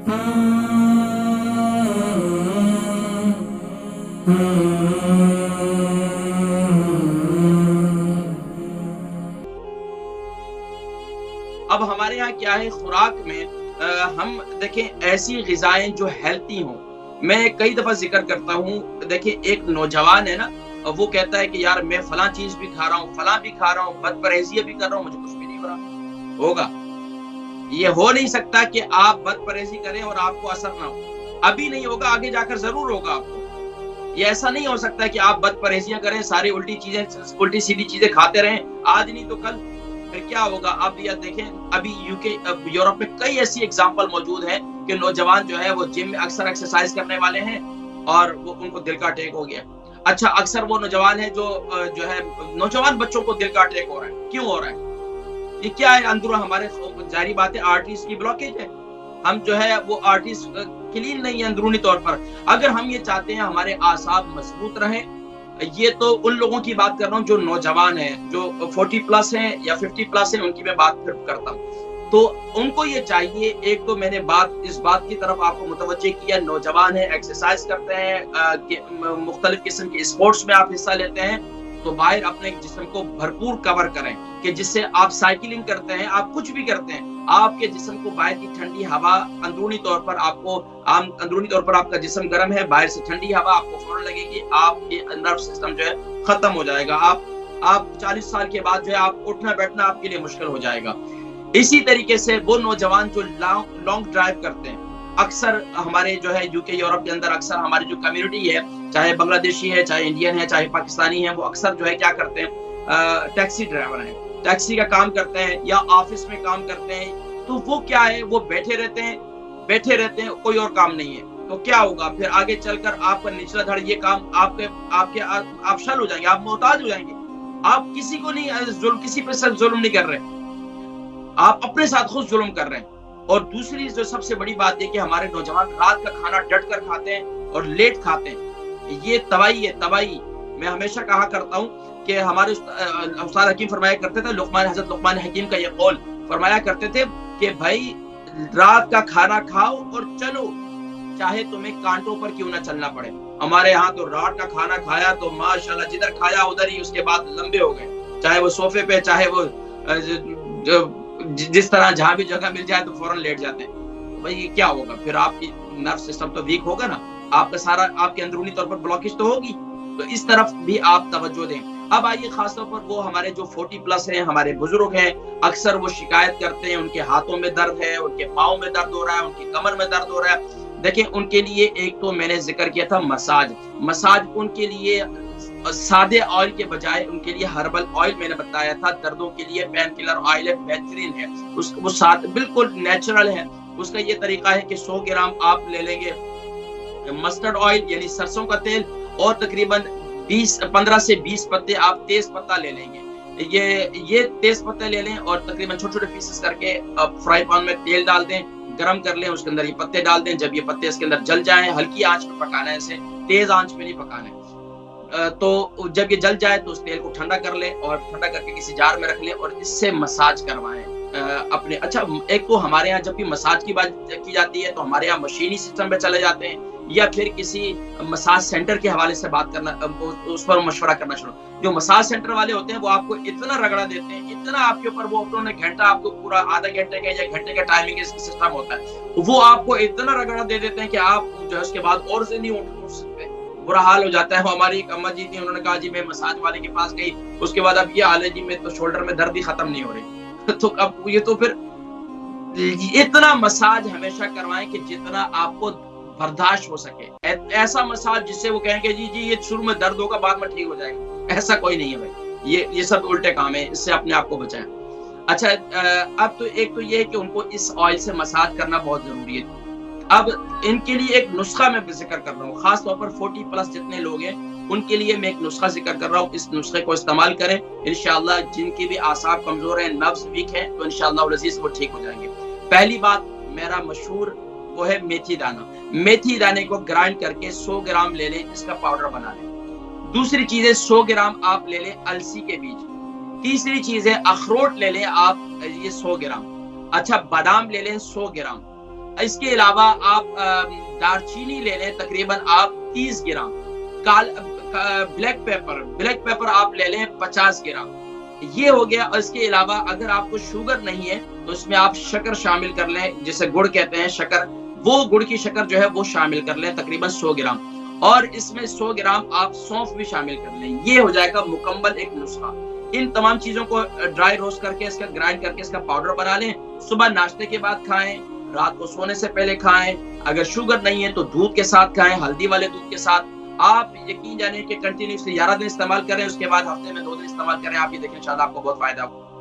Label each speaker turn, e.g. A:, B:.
A: اب ہمارے یہاں کیا ہے خوراک میں ہم دیکھیں ایسی غذائیں جو ہیلتھی ہوں. میں کئی دفعہ ذکر کرتا ہوں، دیکھیں ایک نوجوان ہے نا، وہ کہتا ہے کہ یار میں فلاں چیز بھی کھا رہا ہوں، فلاں بھی کھا رہا ہوں، بد پرہیزیاں بھی کر رہا ہوں، مجھے کچھ بھی نہیں ہو رہا. ہوگا یہ ہو نہیں سکتا کہ آپ بد پرہیزی کریں اور آپ کو اثر نہ ہو. ابھی نہیں ہوگا، آگے جا کر ضرور ہوگا آپ کو. یہ ایسا نہیں ہو سکتا کہ آپ بد پرہیزیاں کریں، ساری الٹی سیدھی چیزیں کھاتے رہیں، آج نہیں تو کل پھر کیا ہوگا. آپ یہ دیکھیں ابھی یورپ میں کئی ایسی ایگزامپل موجود ہیں کہ نوجوان جو ہے وہ جم میں اکثر ایکسرسائز کرنے والے ہیں اور وہ ان کو دل کا اٹیک ہو گیا. اچھا اکثر وہ نوجوان ہے جو ہے نوجوان بچوں کو دل کا اٹیک ہو رہا ہے. کیوں ہو رہا ہے؟ یہ کیا ہے اندرون ہمارے ظاہری بات ہے آرٹریز کی بلاکیج ہے. ہم جو ہے وہ آرٹریز کلین نہیں ہے اندرونی طور پر. اگر ہم یہ چاہتے ہیں ہمارے اعصاب مضبوط رہیں، یہ تو ان لوگوں کی بات کر رہا ہوں جو نوجوان ہیں، جو 40 پلس ہیں یا 50 پلس ہیں، ان کی میں بات پھر کرتا ہوں. تو ان کو یہ چاہیے، ایک تو میں نے اس بات کی طرف آپ کو متوجہ کیا، نوجوان ہیں، ایکسرسائز کرتے ہیں، مختلف قسم کے اسپورٹس میں آپ حصہ لیتے ہیں، تو باہر اپنے جسم کو بھرپور کور کریں کہ جس سے آپ سائیکلنگ کرتے ہیں، آپ کچھ بھی کرتے ہیں، آپ کے جسم کو باہر کی ٹھنڈی ہوا اندرونی طور پر آپ کا جسم گرم ہے، باہر سے ٹھنڈی ہوا آپ کو فوراً لگے گی، آپ کے نرو سسٹم جو ہے ختم ہو جائے گا. آپ 40 سال کے بعد جو ہے آپ اٹھنا بیٹھنا آپ کے لیے مشکل ہو جائے گا. اسی طریقے سے وہ نوجوان جو لانگ ڈرائیو کرتے ہیں، اکثر ہمارے جو ہے یو کے یورپ کے اندر اکثر ہماری جو کمیونٹی ہے، چاہے بنگلہ دیشی ہے، چاہے انڈین ہے، چاہے پاکستانی ہے، وہ اکثر جو ہے کیا کرتے ہیں، ٹیکسی ڈرائیور ہیں، ٹیکسی کا کام کرتے ہیں یا آفس میں کام کرتے ہیں. تو وہ کیا ہے، وہ بیٹھے رہتے ہیں، کوئی اور کام نہیں ہے. تو کیا ہوگا پھر آگے چل کر آپ کا نچلا دھڑ یہ کام آپ شل ہو جائیں گے، آپ محتاج ہو جائیں گے. آپ کسی کو نہیں کسی پہ ظلم نہیں کر رہے، آپ اپنے ساتھ خود ظلم کر رہے ہیں. اور دوسری جو سب سے بڑی بات یہ کہ ہمارے نوجوان رات کا کھانا ڈٹ کر کھاتے ہیں اور لیٹ کھاتے ہیں. یہ تباہی ہے، تباہی. میں ہمیشہ کہا کرتا ہوں کہ ہمارے استاد حکیم فرمایا کرتے تھے، حضرت لقمان حکیم کا یہ قول فرمایا کرتے تھے کہ بھائی رات کا کھانا کھاؤ اور چلو، چاہے تمہیں کانٹوں پر کیوں نہ چلنا پڑے. ہمارے ہاں تو رات کا کھانا کھایا تو ماشاءاللہ جدھر کھایا ادھر ہی اس کے بعد لمبے ہو گئے، چاہے وہ صوفے پہ، چاہے وہ جس طرح جہاں بھی جگہ مل جائے تو فوراً لیٹ جاتے ہیں. بھائی یہ کیا ہوگا پھر، آپ کی نرو سسٹم تو ویک ہوگا نا، آپ کا سارا آپ کے اندرونی طور پر بلاکیج تو ہوگی. تو اس طرف بھی آپ توجہ دیں. اب آئیے خاص طور پر وہ ہمارے جو 40 پلس ہیں، ہمارے بزرگ ہیں، اکثر وہ شکایت کرتے ہیں ان کے ہاتھوں میں درد ہے، ان کے پاؤں میں درد ہو رہا ہے، ان کی کمر میں درد ہو رہا ہے. دیکھیں ان کے لیے ایک تو میں نے ذکر کیا تھا مساج ان کے لیے سادے آئل کے بجائے ان کے لیے ہربل آئل میں نے بتایا تھا، دردوں کے لیے پین کلر آئل ہے، بہترین ہے، وہ بالکل نیچرل ہے. اس کا یہ طریقہ ہے کہ 100 گرام آپ لے لیں گے مسٹرڈ آئل یعنی سرسوں کا تیل، اور تقریباً 15 سے 20 پتے آپ تیز پتہ لے لیں گے. یہ تیز پتے لے لیں اور تقریباً چھوٹے چھوٹے پیسز کر کے فرائی پین میں تیل ڈال دیں، گرم کر لیں، اس کے اندر یہ پتے ڈال دیں. جب یہ پتے اس کے اندر جل جائیں، ہلکی آنچ پہ پکانا ہے، اسے تیز آنچ پہ نہیں پکانا ہے. تو جب یہ جل جائے تو اس تیل کو ٹھنڈا کر لیں اور ٹھنڈا کر کے کسی جار میں رکھ لیں اور اس سے مساج کروائیں اپنے. اچھا ایک تو ہمارے یہاں جب بھی مساج کی بات کی جاتی ہے تو ہمارے یہاں مشینی سسٹم پہ چلے جاتے ہیں یا پھر کسی مساج سینٹر کے حوالے سے بات کرنا، اس پر مشورہ کرنا شروع. جو مساج سینٹر والے ہوتے ہیں وہ آپ کو اتنا رگڑا دیتے ہیں، اتنا آپ کے اوپر، وہ انہوں نے گھنٹہ آپ کو پورا آدھا گھنٹے کا یا گھنٹے کا ٹائمنگ سسٹم ہوتا ہے، وہ آپ کو اتنا رگڑا دے دیتے ہیں کہ آپ جو ہے اس کے بعد اور سے نہیں اٹھ سکتے، برا حال ہو جاتا ہے. ہماری ایک اما جی تھی، انہوں نے کہا جی میں مساج والے کے پاس گئی، اس کے بعد اب یہ حال ہے جی میں تو شولڈر میں درد ہی ختم نہیں ہو رہی. تو اب یہ تو پھر اتنا مساج ہمیشہ کروائیں کہ جتنا آپ کو برداشت ہو سکے. ایسا مساج جس سے وہ کہیں کہ جی یہ شروع میں درد ہوگا بعد میں ٹھیک ہو جائے گا، ایسا کوئی نہیں ہے بھائی. یہ سب الٹے کام ہے، اس سے اپنے آپ کو بچائیں. اچھا اب تو ایک تو یہ ہے کہ ان کو اس آئل سے مساج کرنا بہت ضروری ہے. اب ان کے لیے ایک نسخہ میں ذکر کر رہا ہوں، خاص طور پر 40 پلس جتنے لوگ ہیں ان کے لیے میں ایک نسخہ ذکر کر رہا ہوں. اس نسخے کو استعمال کریں، انشاءاللہ جن کی بھی اعصاب کمزور ہیں، نروز ویک ہیں، تو انشاءاللہ العزیز وہ ٹھیک ہو جائیں گے. پہلی بات میرا مشہور وہ ہے میتھی دانہ. میتھی دانے کو گرائنڈ کر کے 100 گرام لے لیں، اس کا پاؤڈر بنا لیں. دوسری چیز ہے 100 گرام آپ لے لیں السی کے بیج. تیسری چیز ہے اخروٹ لے لیں آپ، یہ 100 گرام. اچھا بادام لے لیں 100 گرام. اس کے علاوہ آپ دارچینی لے لیں تقریباً آپ 30 گرام، بلیک پیپر آپ لے لیں 50 گرام، یہ ہو گیا۔ اور اس کے علاوہ اگر آپ کو شوگر نہیں ہے تو اس میں آپ شکر شامل کر لیں، جسے گڑ کہتے ہیں شکر، وہ گڑ کی شکر جو ہے وہ شامل کر لیں تقریباً 100 گرام، اور اس میں 100 گرام آپ سونف بھی شامل کر لیں۔ یہ ہو جائے گا مکمل ایک نسخہ۔ ان تمام چیزوں کو ڈرائی روسٹ کر کے اس کا گرائنڈ کر کے اس کا پاؤڈر بنا لیں، صبح ناشتے کے بعد کھائیں، رات کو سونے سے پہلے کھائیں۔ اگر شوگر نہیں ہے تو دودھ کے ساتھ کھائیں، ہلدی والے دودھ کے ساتھ۔ آپ یقین جانیں کہ کنٹینیوسلی 11 دن استعمال کریں، اس کے بعد ہفتے میں 2 دن استعمال کریں، آپ یہ دیکھیں انشاءاللہ آپ کو بہت فائدہ ہوگا۔